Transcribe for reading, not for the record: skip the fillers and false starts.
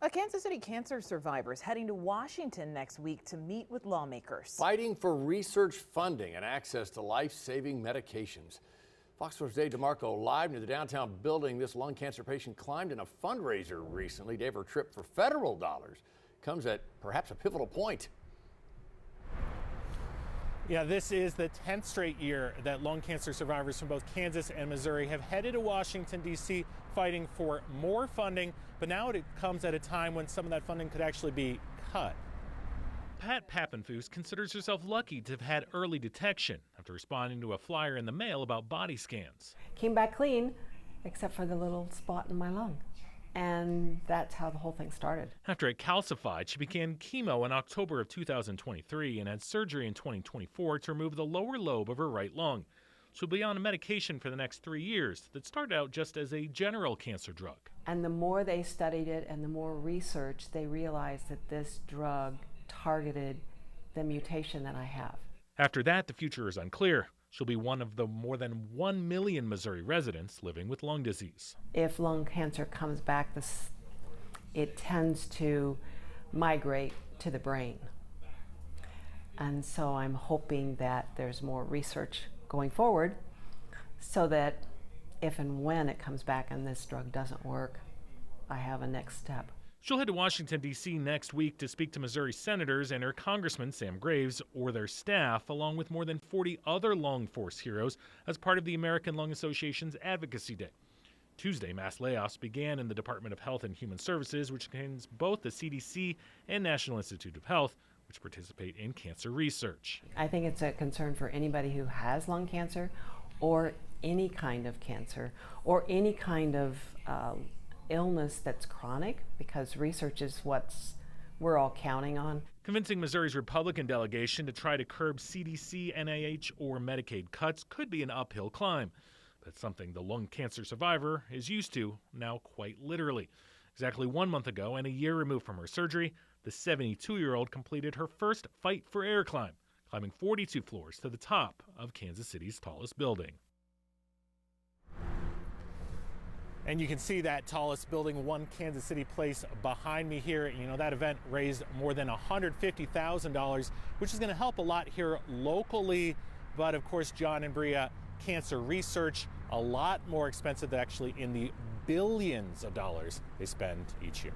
A Kansas City cancer survivor is heading to Washington next week to meet with lawmakers. Fighting for research funding and access to life-saving medications. Fox 4's Dave DeMarco live near the downtown building. This lung cancer patient climbed in a fundraiser recently. Dave, her trip for federal dollars comes at perhaps a pivotal point. Yeah, this is the 10th straight year that lung cancer survivors from both Kansas and Missouri have headed to Washington, D.C. fighting for more funding, but now it comes at a time when some of that funding could actually be cut. Pat Pappenfuss considers herself lucky to have had early detection after responding to a flyer in the mail about body scans. Came back clean, except for the little spot in my lung. And that's how the whole thing started. After it calcified, she began chemo in October of 2023 and had surgery in 2024 to remove the lower lobe of her right lung. She'll be on a medication for the next 3 years that started out just as a general cancer drug. And the more they studied it and the more research, they realized that this drug targeted the mutation that I have. After that, the future is unclear. She'll be one of the more than 1 million Missouri residents living with lung disease. If lung cancer comes back, it tends to migrate to the brain. And so I'm hoping that there's more research going forward so that if and when it comes back and this drug doesn't work, I have a next step. She'll head to Washington, D.C. next week to speak to Missouri senators and her Congressman Sam Graves or their staff, along with more than 40 other lung force heroes as part of the American Lung Association's Advocacy Day. Tuesday, mass layoffs began in the Department of Health and Human Services, which contains both the CDC and National Institute of Health, which participate in cancer research. I think it's a concern for anybody who has lung cancer or any kind of cancer or any kind of illness that's chronic, because research is what we're all counting on. Convincing Missouri's Republican delegation to try to curb CDC, NIH, or Medicaid cuts could be an uphill climb. That's something the lung cancer survivor is used to, now quite literally. Exactly 1 month ago, and a year removed from her surgery, the 72-year-old completed her first fight for air climb, climbing 42 floors to the top of Kansas City's tallest building. And you can see that tallest building, One Kansas City Place, behind me here. You know, that event raised more than $150,000, which is going to help a lot here locally. But of course, John and Bria, cancer research, a lot more expensive, actually, in the billions of dollars they spend each year.